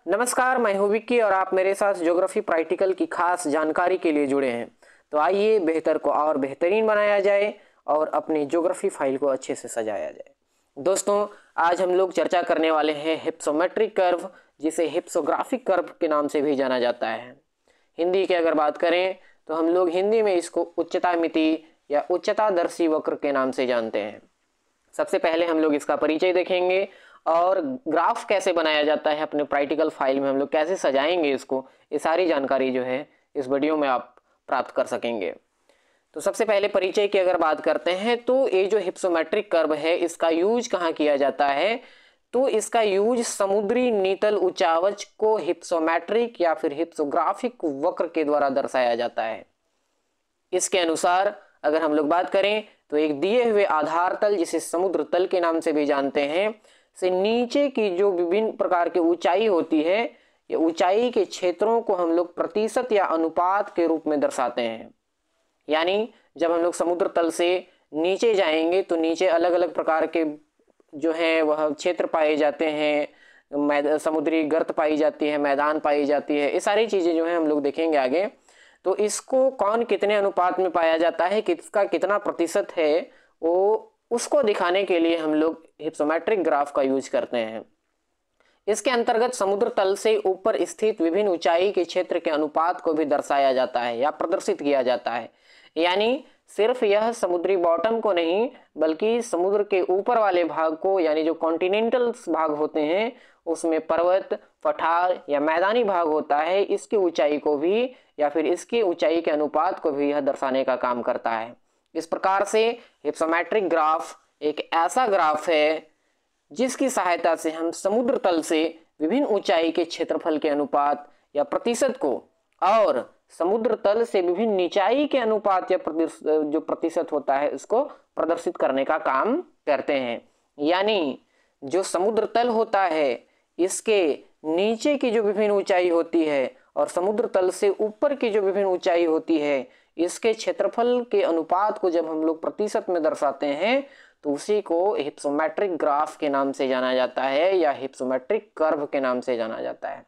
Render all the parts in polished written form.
नमस्कार, मैं हूं विक्की और आप मेरे साथ ज्योग्राफी प्रैक्टिकल की खास जानकारी के लिए जुड़े हैं। तो आइए बेहतर को और बेहतरीन बनाया जाए और अपनी ज्योग्राफी फाइल को अच्छे से सजाया जाए। दोस्तों, आज हम लोग चर्चा करने वाले हैं हिप्सोमेट्रिक कर्व, जिसे हिप्सोग्राफिक कर्व के नाम से भी जाना जाता है। हिंदी की अगर बात करें तो हम लोग हिंदी में इसको उच्चता मिति या उच्चतादर्शी वक्र के नाम से जानते हैं। सबसे पहले हम लोग इसका परिचय देखेंगे और ग्राफ कैसे बनाया जाता है अपने प्रैक्टिकल फाइल में, हम लोग कैसे सजाएंगे इसको, ये सारी जानकारी जो है इस वीडियो में आप प्राप्त कर सकेंगे। तो सबसे पहले परिचय की अगर बात करते हैं तो ये जो हिप्सोमेट्रिक कर्व है इसका यूज कहाँ किया जाता है, तो इसका यूज समुद्री नीतल उच्चावच को हिप्सोमेट्रिक या फिर हिप्सोग्राफिक वक्र के द्वारा दर्शाया जाता है। इसके अनुसार अगर हम लोग बात करें तो एक दिए हुए आधार तल, जिसे समुद्र तल के नाम से भी जानते हैं, से नीचे की जो विभिन्न प्रकार की ऊंचाई होती है, ये ऊंचाई के क्षेत्रों को हम लोग प्रतिशत या अनुपात के रूप में दर्शाते हैं। यानी जब हम लोग समुद्र तल से नीचे जाएंगे तो नीचे अलग अलग प्रकार के जो हैं वह क्षेत्र पाए जाते हैं, समुद्री गर्त पाई जाती है, मैदान पाई जाती है, ये सारी चीज़ें जो है हम लोग देखेंगे आगे। तो इसको कौन कितने अनुपात में पाया जाता है, किसका कितना प्रतिशत है, वो उसको दिखाने के लिए हम लोग हिप्सोमेट्रिक ग्राफ का यूज करते हैं। इसके अंतर्गत समुद्र तल से ऊपर स्थित विभिन्न ऊंचाई के क्षेत्र के अनुपात को भी दर्शाया जाता है या प्रदर्शित किया जाता है। यानी सिर्फ यह समुद्री बॉटम को नहीं, बल्कि समुद्र के ऊपर वाले भाग को, यानी जो कॉन्टिनेंटल भाग होते हैं उसमें पर्वत, पठार या मैदानी भाग होता है, इसकी ऊंचाई को भी या फिर इसकी ऊंचाई के अनुपात को भी यह दर्शाने का काम करता है। इस प्रकार से हिप्सोमेट्रिक ग्राफ एक ऐसा ग्राफ है जिसकी सहायता से हम समुद्र तल से विभिन्न ऊंचाई के क्षेत्रफल के अनुपात या प्रतिशत को और समुद्र तल से विभिन्न निचाई के अनुपात या जो प्रतिशत होता है उसको प्रदर्शित करने का काम करते हैं। यानी जो समुद्र तल होता है इसके नीचे की जो विभिन्न ऊंचाई होती है और समुद्र तल से ऊपर की जो विभिन्न ऊंचाई होती है, इसके क्षेत्रफल के अनुपात को जब हम लोग प्रतिशत में दर्शाते हैं तो उसी को हिप्सोमेट्रिक ग्राफ के नाम से जाना जाता है या हिप्सोमेट्रिक कर्व के नाम से जाना जाता है।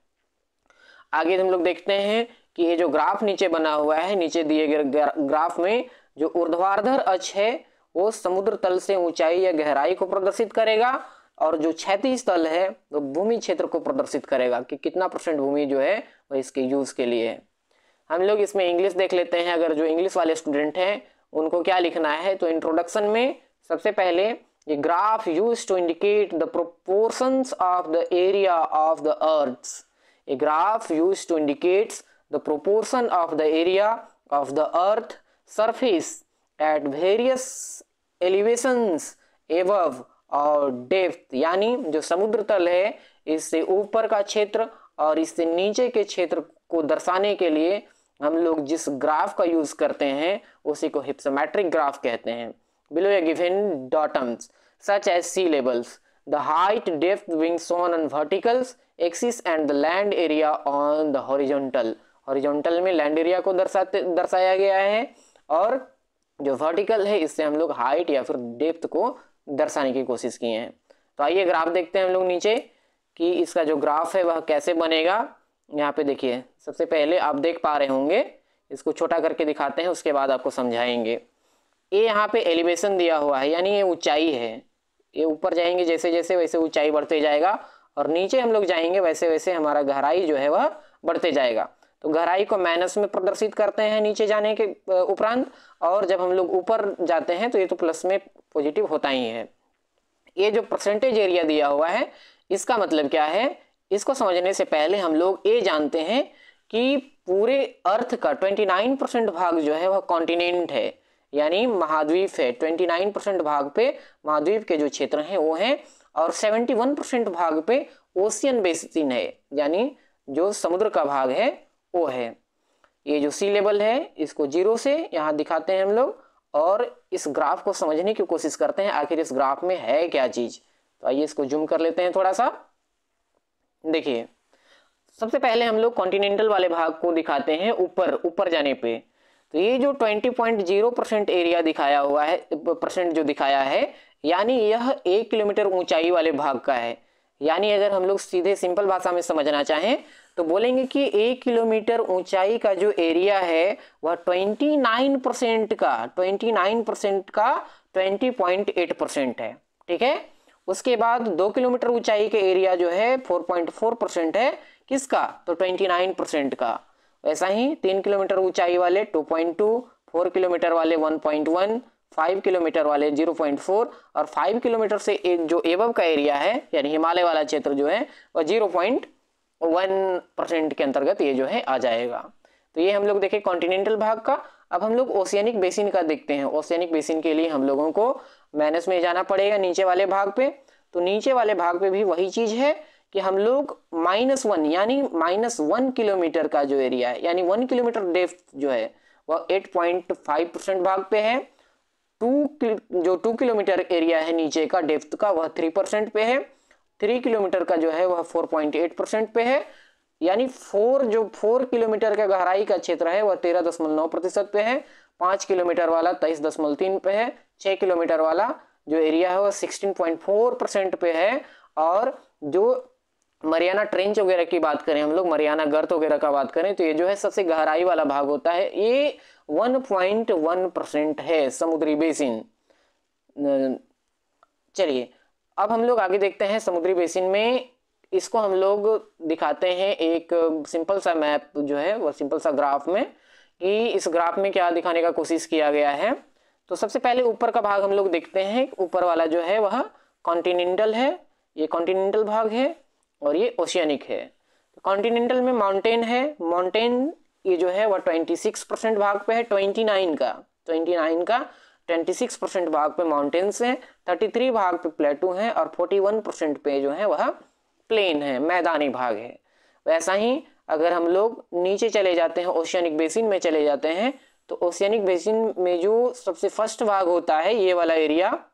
आगे हम लोग देखते हैं कि ये जो ग्राफ नीचे बना हुआ है, नीचे दिए गए ग्राफ में जो ऊर्ध्वाधर अक्ष है वो समुद्र तल से ऊंचाई या गहराई को प्रदर्शित करेगा और जो क्षैतिज तल है वो भूमि क्षेत्र को प्रदर्शित करेगा कि कितना % भूमि जो है वह इसके यूज के लिए है। हम लोग इसमें इंग्लिश देख लेते हैं। अगर जो इंग्लिश वाले स्टूडेंट हैं उनको क्या लिखना है, तो इंट्रोडक्शन में सबसे पहले ये graph use to indicate the proportions of the area of the earth. A graph use to indicates the proportion of the area of the earth surface at various elevations above और depth. यानी जो समुद्र तल है इससे ऊपर का क्षेत्र और इससे नीचे के क्षेत्र को दर्शाने के लिए हम लोग जिस ग्राफ का यूज करते हैं उसी को हिप्सोमेट्रिक ग्राफ कहते हैं। Below a given datum such as sea levels, the height, depth being shown on vertical axis and the land area on the horizontal। horizontal में land area को दर्शाया गया है और जो vertical है इससे हम लोग height या फिर depth को दर्शाने की कोशिश किए हैं। तो आइए ग्राफ देखते हैं हम लोग नीचे कि इसका जो ग्राफ है वह कैसे बनेगा। यहाँ पे देखिए, सबसे पहले आप देख पा रहे होंगे, इसको छोटा करके दिखाते हैं उसके बाद आपको समझाएंगे। ये यहाँ पे एलिवेशन दिया हुआ है, यानी ये ऊंचाई है। ये ऊपर जाएंगे जैसे जैसे वैसे ऊंचाई बढ़ते जाएगा और नीचे हम लोग जाएंगे वैसे वैसे हमारा गहराई जो है वह बढ़ते जाएगा। तो गहराई को माइनस में प्रदर्शित करते हैं नीचे जाने के उपरांत, और जब हम लोग ऊपर जाते हैं तो ये तो प्लस में पॉजिटिव होता ही है। ये जो परसेंटेज एरिया दिया हुआ है इसका मतलब क्या है, इसको समझने से पहले हम लोग ये जानते हैं कि पूरे अर्थ का 29% भाग जो है वह कॉन्टिनेंट है, यानी महाद्वीप है। 29% भाग पे महाद्वीप के जो क्षेत्र हैं वो हैं और 71% भाग पे ओशियन बेसिन है, यानी जो समुद्र का भाग है वो है। ये जो सी लेवल है इसको 0 से यहाँ दिखाते हैं हम लोग और इस ग्राफ को समझने की कोशिश करते हैं आखिर इस ग्राफ में है क्या चीज। तो आइए इसको जूम कर लेते हैं थोड़ा सा। देखिए, सबसे पहले हम लोग कॉन्टिनेंटल वाले भाग को दिखाते हैं ऊपर जाने पे। तो ये जो 20.0% एरिया दिखाया हुआ है, % जो दिखाया है, यानी यह 1 किलोमीटर ऊंचाई वाले भाग का है। यानी अगर हम लोग सीधे सिंपल भाषा में समझना चाहें तो बोलेंगे कि 1 किलोमीटर ऊंचाई का जो एरिया है वह 29% का 20.8% है। ठीक है। उसके बाद 2 किलोमीटर ऊंचाई के एरिया जो है 4.4% है, किसका? तो 29% का। वैसा ही 3 किलोमीटर ऊंचाई वाले 2.2, 4 किलोमीटर वाले 1.1, 5 किलोमीटर वाले 0.4 और 5 किलोमीटर से एक जो एबव का एरिया है यानी हिमालय वाला क्षेत्र जो है वह 0.1% के अंतर्गत ये जो है आ जाएगा। तो ये हम लोग देखें कॉन्टिनेंटल भाग का। अब हम लोग ओशियानिक बेसिन का देखते हैं। ओशियानिक बेसिन के लिए हम लोगों को माइनस में जाना पड़ेगा नीचे वाले भाग पे। तो नीचे वाले भाग पे भी वही चीज है कि हम लोग -1 यानी -1 किलोमीटर का जो एरिया है यानी 1 किलोमीटर डेप्थ जो है वह 8.5% भाग पे है। 2 किलोमीटर एरिया है नीचे का डेप्थ का वह 3% पे है। 3 किलोमीटर का जो है वह 4.8% पे है। यानी 4 किलोमीटर का गहराई का क्षेत्र है वह 13.9% पे है। 5 किलोमीटर वाला 23.3 पे है। 6 किलोमीटर वाला जो एरिया है वह 16.4% पे है। और जो मरियाना ट्रेंच वगैरह की बात करें, हम लोग मरियाना गर्त वगैरह का बात करें तो ये जो है सबसे गहराई वाला भाग होता है, ये 1.1% है समुद्री बेसिन। चलिए अब हम लोग आगे देखते हैं समुद्री बेसिन में। इसको हम लोग दिखाते हैं एक सिंपल सा मैप जो है वह सिंपल सा ग्राफ में, कि इस ग्राफ में क्या दिखाने का कोशिश किया गया है। तो सबसे पहले ऊपर का भाग हम लोग देखते हैं। ऊपर वाला जो है वह कॉन्टिनेंटल है, ये कॉन्टिनेंटल भाग है और ये ओशियानिक है। तो कॉन्टिनेंटल में माउंटेन है। माउंटेन ये जो है वह 26% भाग पे है। 29 का 26% भाग पे माउंटेन्स हैं, 33 भाग पे प्लेटू हैं और 41% पे जो है वह प्लेन है, मैदानी भाग है। वैसा ही अगर हम लोग नीचे चले जाते हैं, ओशियानिक बेसिन में चले जाते हैं, तो ओशियानिक बेसिन में जो सबसे फर्स्ट भाग होता है ये वाला एरिया,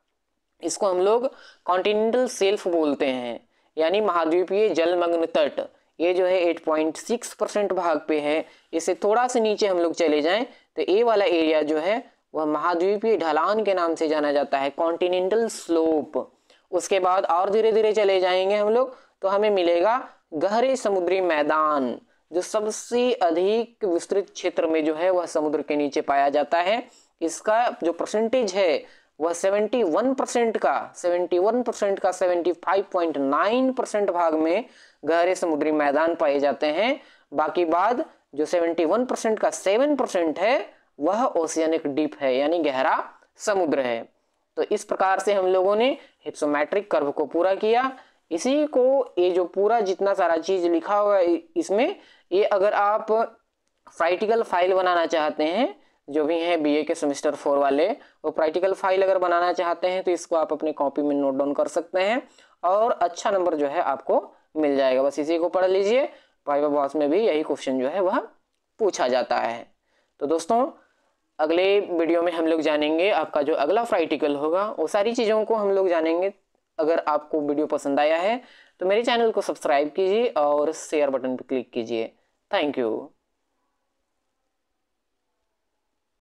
इसको हम लोग कॉन्टिनेंटल शेल्फ बोलते हैं यानी महाद्वीपीय जलमग्न तट। ये जो है 8.6% भाग पे है। इससे थोड़ा सा नीचे हम लोग चले जाएं तो ये वाला एरिया जो है वह महाद्वीपीय ढलान के नाम से जाना जाता है, कॉन्टिनेंटल स्लोप। उसके बाद और धीरे धीरे चले जाएंगे हम लोग तो हमें मिलेगा गहरे समुद्री मैदान, जो सबसे अधिक विस्तृत क्षेत्र में जो है वह समुद्र के नीचे पाया जाता है। इसका जो परसेंटेज है वह 71% का 75.9% भाग में गहरे समुद्री मैदान पाए जाते हैं। बाकी बाद जो 71% का 7% है वह ओशियानिक डीप है यानी गहरा समुद्र है। तो इस प्रकार से हम लोगों ने हिप्सोमेट्रिक कर्व को पूरा किया। इसी को ये जो पूरा जितना सारा चीज लिखा हुआ है इसमें, ये अगर आप प्रैक्टिकल फाइल बनाना चाहते हैं, जो भी हैं बीए के सेमेस्टर 4 वाले, वो प्रैक्टिकल फाइल अगर बनाना चाहते हैं तो इसको आप अपने कॉपी में नोट डाउन कर सकते हैं और अच्छा नंबर जो है आपको मिल जाएगा। बस इसी को पढ़ लीजिए, वाइवा बॉस में भी यही क्वेश्चन जो है वह पूछा जाता है। तो दोस्तों अगले वीडियो में हम लोग जानेंगे आपका जो अगला प्रैक्टिकल होगा, वो सारी चीज़ों को हम लोग जानेंगे। अगर आपको वीडियो पसंद आया है तो मेरे चैनल को सब्सक्राइब कीजिए और शेयर बटन पर क्लिक कीजिए। Thank you.